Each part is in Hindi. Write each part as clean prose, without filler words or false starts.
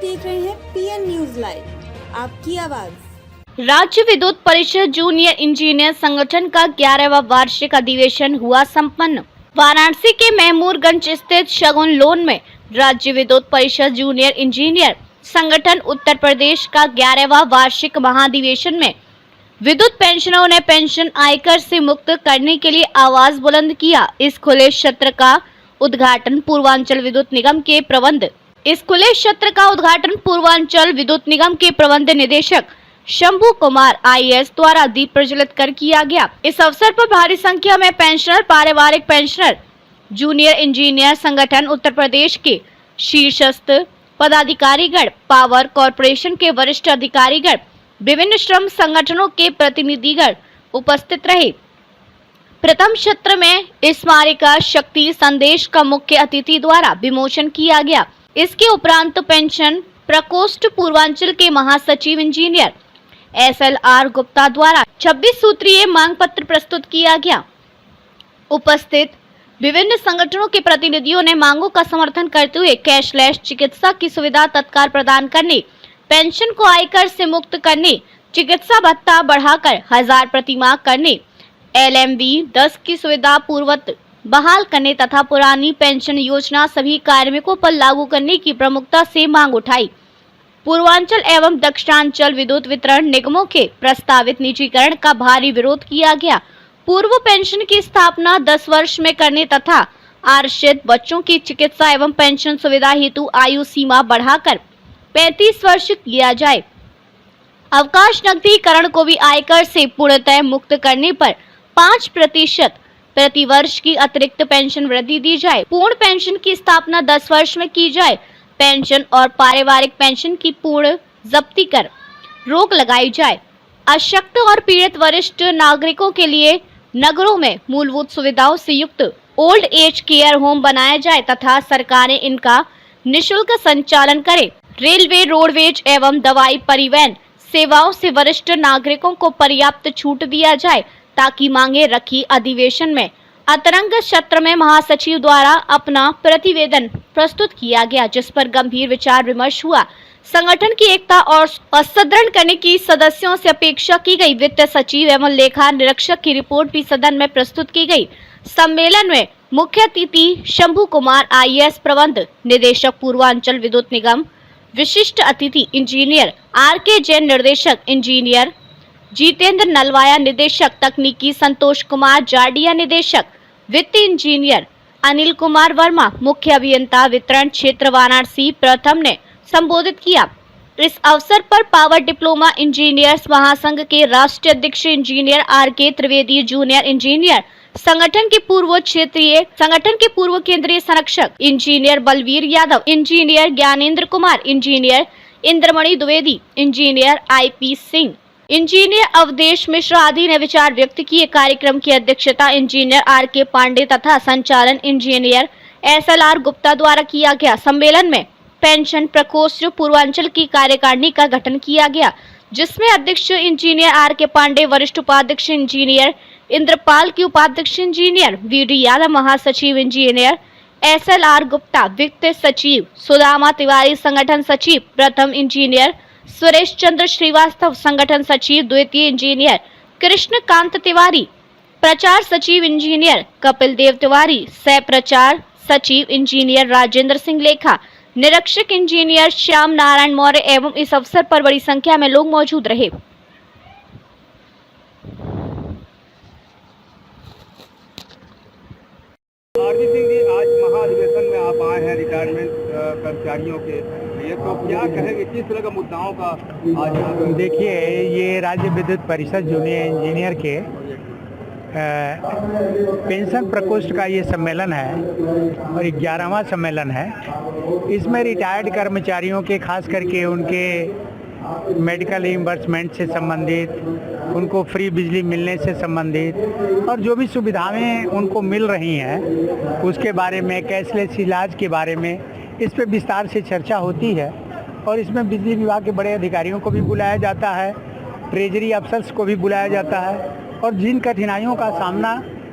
देख रहे हैं पीएन न्यूज लाइव, आपकी आवाज। राज्य विद्युत परिषद जूनियर इंजीनियर संगठन का 11वां वार्षिक अधिवेशन हुआ संपन्न। वाराणसी के महमूरगंज स्थित शगुन लोन में राज्य विद्युत परिषद जूनियर इंजीनियर संगठन उत्तर प्रदेश का 11वां वार्षिक महाधिवेशन में विद्युत पेंशनरों ने पेंशन आयकर से मुक्त करने के लिए आवाज बुलंद किया। इस खुले सत्र का उद्घाटन पूर्वांचल विद्युत निगम के प्रबंध निदेशक शंभू कुमार आईएएस द्वारा दीप प्रज्वलित कर किया गया। इस अवसर पर भारी संख्या में पेंशनर, पारिवारिक पेंशनर, जूनियर इंजीनियर संगठन उत्तर प्रदेश के शीर्षस्थ पदाधिकारीगण, पावर कॉरपोरेशन के वरिष्ठ अधिकारीगण, विभिन्न श्रम संगठनों के प्रतिनिधिगण उपस्थित रहे। प्रथम सत्र में स्मारिका शक्ति संदेश का मुख्य अतिथि द्वारा विमोचन किया गया। इसके उपरांत पेंशन प्रकोष्ठ पूर्वांचल के महासचिव इंजीनियर SLR गुप्ता द्वारा 26 सूत्रीय मांग पत्र प्रस्तुत किया गया। उपस्थित विभिन्न संगठनों के प्रतिनिधियों ने मांगों का समर्थन करते हुए कैशलेस चिकित्सा की सुविधा तत्काल प्रदान करने, पेंशन को आयकर से मुक्त करने, चिकित्सा भत्ता बढ़ाकर 1000 प्रति माह करने, LMV 10 की सुविधा पूर्ववत बहाल करने तथा पुरानी पेंशन योजना सभी कार्मिकों पर लागू करने की प्रमुखता से मांग उठाई। पूर्वांचल एवं दक्षिणांचल विद्युत वितरण निगमों के प्रस्तावित निजीकरण का भारी विरोध किया गया। पूर्व पेंशन की स्थापना 10 वर्ष में करने तथा आश्रित बच्चों की चिकित्सा एवं पेंशन सुविधा हेतु आयु सीमा बढ़ाकर 35 वर्ष किया जाए। अवकाश नकदीकरण को भी आयकर से पूर्णतः मुक्त करने पर 5% प्रति वर्ष की अतिरिक्त पेंशन वृद्धि दी जाए। पूर्ण पेंशन की स्थापना 10 वर्ष में की जाए। पेंशन और पारिवारिक पेंशन की पूर्ण जब्ती कर रोक लगाई जाए। अशक्त और पीड़ित वरिष्ठ नागरिकों के लिए नगरों में मूलभूत सुविधाओं से युक्त ओल्ड एज केयर होम बनाया जाए तथा सरकारें इनका निःशुल्क संचालन करे। रेलवे, रोडवेज एवं दवाई परिवहन सेवाओं से वरिष्ठ नागरिकों को पर्याप्त छूट दिया जाए ताकि मांगे रखी। अधिवेशन में अंतरंग सत्र में महासचिव द्वारा अपना प्रतिवेदन प्रस्तुत किया गया, जिस पर गंभीर विचार विमर्श हुआ। संगठन की एकता और सुदृढ़ करने की सदस्यों से अपेक्षा की गई। वित्त सचिव एवं लेखा निरीक्षक की रिपोर्ट भी सदन में प्रस्तुत की गई। सम्मेलन में मुख्य अतिथि शंभू कुमार आईएएस प्रबंध निदेशक पूर्वांचल विद्युत निगम, विशिष्ट अतिथि इंजीनियर RK जैन, निर्देशक इंजीनियर जितेंद्र नलवाया, निदेशक तकनीकी संतोष कुमार जाडिया, निदेशक वित्त इंजीनियर अनिल कुमार वर्मा, मुख्य अभियंता वितरण क्षेत्र वाराणसी प्रथम ने संबोधित किया। इस अवसर पर पावर डिप्लोमा इंजीनियर्स महासंघ के राष्ट्रीय अध्यक्ष engineer RK Trivedi, junior engineer संगठन के पूर्व केंद्रीय संरक्षक engineer Balveer Yadav, engineer Gyanendra Kumar, engineer Indramani Dwivedi, engineer IP Singh, engineer Awadhesh Mishra आदि ने विचार व्यक्त किए। कार्यक्रम की अध्यक्षता इंजीनियर RK पांडे तथा संचालन इंजीनियर SLR गुप्ता द्वारा किया गया। सम्मेलन में पेंशन प्रकोष्ठ पूर्वांचल की कार्यकारिणी का गठन किया गया, जिसमें अध्यक्ष इंजीनियर RK पांडे, वरिष्ठ उपाध्यक्ष इंजीनियर इंद्रपाल की, उपाध्यक्ष इंजीनियर VD यादव, महासचिव इंजीनियर SLR गुप्ता, वित्त सचिव सुदामा तिवारी, संगठन सचिव प्रथम इंजीनियर सुरेश चंद्र श्रीवास्तव, संगठन सचिव द्वितीय इंजीनियर कृष्णकांत तिवारी, प्रचार सचिव इंजीनियर कपिल देव तिवारी, सह प्रचार सचिव इंजीनियर राजेंद्र सिंह लेखा, निरीक्षक इंजीनियर श्याम नारायण मौर्य एवं इस अवसर पर बड़ी संख्या में लोग मौजूद रहे। आरती सिंह जी, आज महाधिवेशन में आप आए हैं रिटायरमेंट कर्मचारियों के लिए, तो क्या कहेंगे, किस तरह का मुद्दाओं का आज यहाँ पर? देखिए, ये राज्य विद्युत परिषद जूनियर इंजीनियर के पेंशन प्रकोष्ठ का ये सम्मेलन है और 11वां सम्मेलन है। इसमें रिटायर्ड कर्मचारियों के, खास करके उनके मेडिकल रिइंबर्समेंट से संबंधित, उनको फ्री बिजली मिलने से संबंधित और जो भी सुविधाएं उनको मिल रही हैं उसके बारे में, कैशलेस इलाज के बारे में, इस पे विस्तार से चर्चा होती है। और इसमें बिजली विभाग के बड़े अधिकारियों को भी बुलाया जाता है, ट्रेजरी अफसर्स को भी बुलाया जाता है और जिन कठिनाइयों का सामना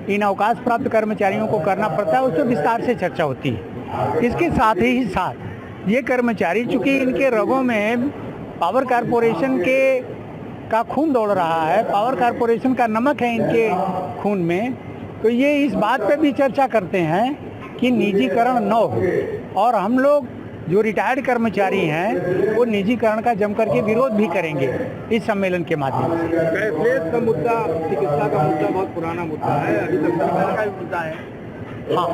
इन अवकाश प्राप्त कर्मचारियों को करना पड़ता है उस पर विस्तार से चर्चा होती है। इसके साथ ही ये कर्मचारी चूंकि इनके रगों में पावर कारपोरेशन का खून दौड़ रहा है, पावर कारपोरेशन का नमक है इनके खून में, तो ये इस बात पे भी चर्चा करते हैं कि निजीकरण न हो। और हम लोग जो रिटायर्ड कर्मचारी हैं वो निजीकरण का जम करके विरोध भी करेंगे इस सम्मेलन के माध्यम से। कैशलेस का मुद्दा, चिकित्सा का मुद्दा बहुत पुराना मुद्दा है, अभी तक सरकार का भी मुद्दा है। हाँ,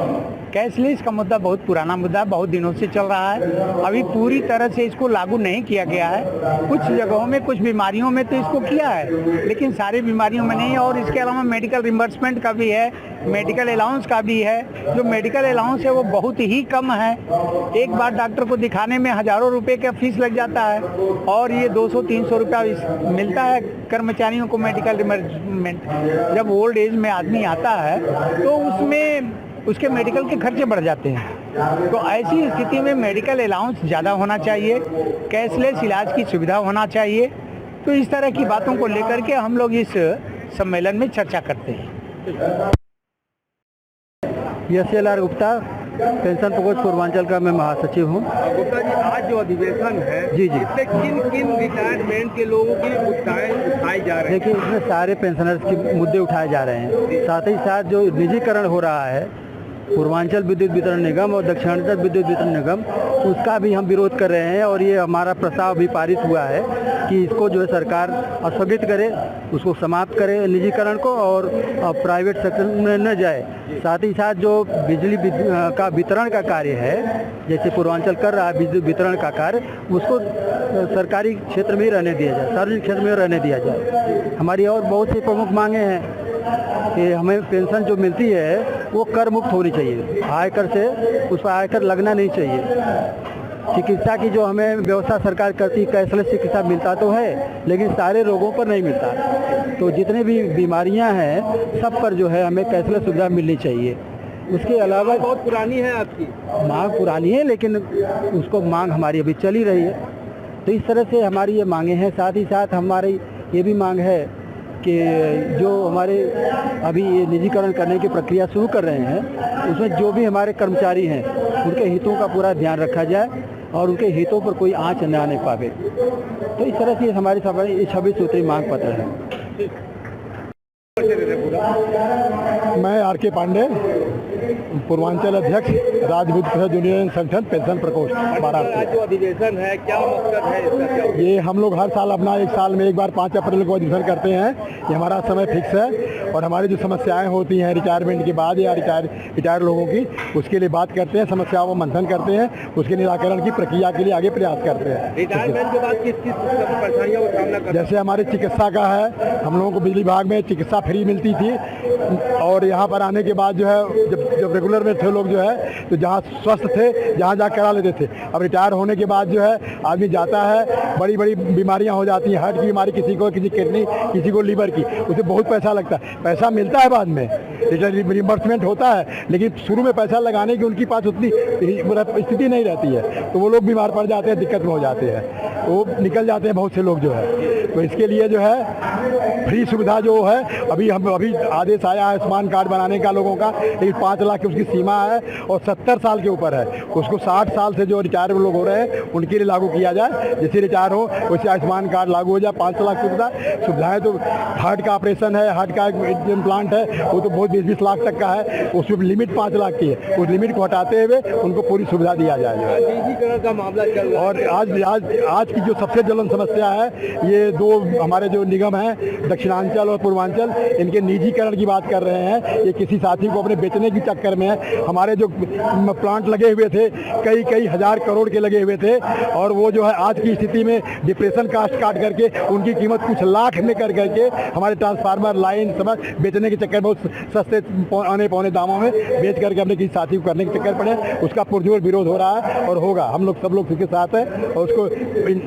कैशलेस का मुद्दा बहुत पुराना मुद्दा है, बहुत दिनों से चल रहा है। अभी पूरी तरह से इसको लागू नहीं किया गया है। कुछ जगहों में, कुछ बीमारियों में तो इसको किया है, लेकिन सारी बीमारियों में नहीं। और इसके अलावा मेडिकल रिम्बर्समेंट का भी है, मेडिकल अलाउंस का भी है। जो मेडिकल अलाउंस है वो बहुत ही कम है। एक बार डॉक्टर को दिखाने में हज़ारों रुपये का फीस लग जाता है, और ये 200-300 रुपया मिलता है कर्मचारियों को मेडिकल रिम्बर्समेंट। जब ओल्ड एज में आदमी आता है तो उसमें उसके मेडिकल के खर्चे बढ़ जाते हैं। तो ऐसी स्थिति में मेडिकल अलाउंस ज़्यादा होना चाहिए, कैशलेस इलाज की सुविधा होना चाहिए। तो इस तरह की बातों को लेकर के हम लोग इस सम्मेलन में चर्चा करते हैं। SLR गुप्ता, पेंशन प्रकोष्ठ पूर्वांचल का मैं महासचिव हूँ। गुप्ता जी, आज जो अधिवेशन है, जी, इससे किन किन रिटायरमेंट के लोगों की मुद्दाएं उठाई जा रही हैं? देखिए, इसमें सारे पेंशनर्स के मुद्दे उठाए जा रहे हैं। साथ ही साथ जो निजीकरण हो रहा है पूर्वांचल विद्युत वितरण निगम और दक्षिणांचल विद्युत वितरण निगम, उसका भी हम विरोध कर रहे हैं। और ये हमारा प्रस्ताव भी पारित हुआ है कि इसको जो है सरकार स्थगित करे, उसको समाप्त करे निजीकरण को, और प्राइवेट सेक्टर में न जाए। साथ ही साथ जो बिजली का वितरण का कार्य है, जैसे पूर्वांचल कर रहा है बिजली वितरण का कार्य, उसको सरकारी क्षेत्र में ही रहने दिया जाए, सार्वजनिक क्षेत्र में रहने दिया जाए। हमारी और बहुत सी प्रमुख मांगे हैं कि हमें पेंशन जो मिलती है वो कर मुक्त होनी चाहिए, आयकर से उस पर आयकर लगना नहीं चाहिए। चिकित्सा की जो हमें व्यवस्था सरकार करती, कैशलेस चिकित्सा मिलता तो है, लेकिन सारे रोगों पर नहीं मिलता। तो जितने भी बीमारियां हैं सब पर जो है हमें कैशलेस सुविधा मिलनी चाहिए। उसके अलावा बहुत पुरानी है आपकी मांग, पुरानी है लेकिन उसको मांग हमारी अभी चल ही रही है। तो इस तरह से हमारी ये मांगे हैं। साथ ही साथ हमारी ये भी मांग है कि जो हमारे अभी ये निजीकरण करने की प्रक्रिया शुरू कर रहे हैं, उसमें जो भी हमारे कर्मचारी हैं उनके हितों का पूरा ध्यान रखा जाए और उनके हितों पर कोई आंच न आने पावे। तो इस तरह से हमारी 26 सूत्री मांग पत्र है। मैं RK पांडे, पूर्वांचल अध्यक्ष, राजपूत जूनियर संगठन पेंशन प्रकोष्ठ वाराणसी। आज जो अधिवेशन है, क्या मकसद है इसका? क्या ये हम लोग हर साल अपना 1 साल में एक बार 5 अप्रैल को अधिवेशन करते हैं। ये हमारा समय फिक्स है, और हमारी जो समस्याएं होती हैं रिटायरमेंट के बाद या रिटायर लोगों की, उसके लिए बात करते हैं, समस्याओं को मंथन करते हैं, उसके निराकरण की प्रक्रिया के लिए आगे प्रयास करते हैं। रिटायरमेंट के बाद किस किस परेशानियों का सामना करते हैं? जैसे हमारे चिकित्सा का है, हम लोगों को बिजली विभाग में चिकित्सा फ्री मिलती थी, और यहाँ पर आने के बाद जो है जब रेगुलर में थे लोग जो है, तो जहाँ स्वस्थ थे जहाँ जा करा लेते थे। अब रिटायर होने के बाद जो है आदमी जाता है, बड़ी बड़ी बीमारियाँ हो जाती हैं, हार्ट की बीमारी किसी को, किसी किडनी, किसी को लीवर की, उसे बहुत पैसा लगता है। पैसा मिलता है बाद में, रिम्बर्समेंट होता है, लेकिन शुरू में पैसा लगाने की उनकी पास उतनी स्थिति नहीं रहती है, तो वो लोग बीमार पड़ जाते हैं, दिक्कत में हो जाते हैं, वो निकल जाते हैं बहुत से लोग जो है। तो इसके लिए जो है फ्री सुविधा जो है, अभी आदेश आया है आयुष्मान कार्ड बनाने का लोगों का, लेकिन 5 लाख की उसकी सीमा है, और 70 साल के ऊपर है, उसको 60 साल से जो रिटायर लोग हो रहे हैं उनके लिए लागू किया जाए। जैसे रिटायर हो वैसे आयुष्मान कार्ड लागू हो जाए। 5 लाख सुविधाएं, तो हार्ट का ऑपरेशन है, हार्ट का इम्प्लांट है, वो तो बहुत 20-20 लाख तक का है, उसमें लिमिट 5 लाख की है, उस लिमिट को हटाते हुए उनको पूरी सुविधा दिया जाए। निजीकरण का मामला चल रहा है, और आज की जो सबसे ज्वलन समस्या है, ये 2 हमारे जो निगम हैं दक्षिणांचल और पूर्वांचल, इनके निजीकरण की बात कर रहे हैं। ये किसी साथी को अपने बेचने के चक्कर में है। हमारे जो प्लांट लगे हुए थे कई हजार करोड़ के लगे हुए थे, और वो जो है आज की स्थिति में डिप्रेशन कास्ट काट करके उनकी कीमत कुछ लाख में कर करके हमारे ट्रांसफार्मर लाइन समझ बेचने के चक्कर में बहुत सस्ते पौने दामों में बेच करके अपने किसी साथी को करने के चक्कर पड़े। उसका पुरजोर विरोध हो रहा है और होगा। हम लोग सब लोग उसके साथ हैं, और उसको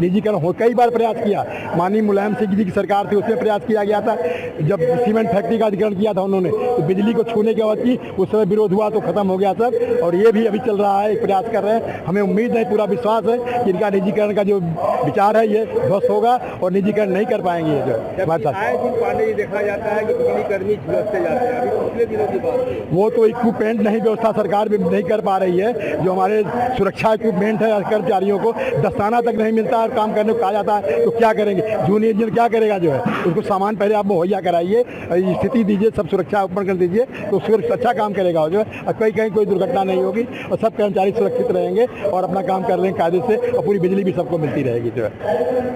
निजीकरण हो कई बार प्रयास किया। माननीय मुलायम सिंह जी की सरकार थी, उसमें प्रयास किया गया था। जब सीमेंट फैक्ट्री का अधिग्रहण किया था उन्होंने, तो बिजली को छूने के बाद की उस समय विरोध हुआ तो खत्म हो गया सब, और ये भी अभी चल रहा है, एक प्रयास कर रहे हैं। हमें उम्मीद है, पूरा विश्वास है कि इनका निजीकरण का जो विचार है ये ध्वस्त होगा और निजीकरण नहीं कर पाएंगे। ये जो पांडे जी देखा जाता है कि बिजली कर्मी झुलसते जाते हैं, पिछले दिनों की बात है। वो तो इक्विपमेंट नहीं व्यवस्था सरकार भी नहीं कर पा रही है। जो हमारे सुरक्षा इक्विपमेंट है कर्मचारियों को दस्ताना तक नहीं मिलता है, काम करने को कहा जाता है तो क्या करेंगे, जूनियर इंजीनियर क्या करेगा, जो है उसको सामान पहले आप मुहैया कराइए, स्थिति दीजिए, सब सुरक्षा उपकरण कर दीजिए तो उसको अच्छा काम करेगा जो है। कहीं कोई दुर्घटना नहीं होगी और सब कर्मचारी सुरक्षित रहेंगे और अपना काम कर लेंगे कायदे से और पूरी बिजली भी सबको मिलती रहेगी जो है।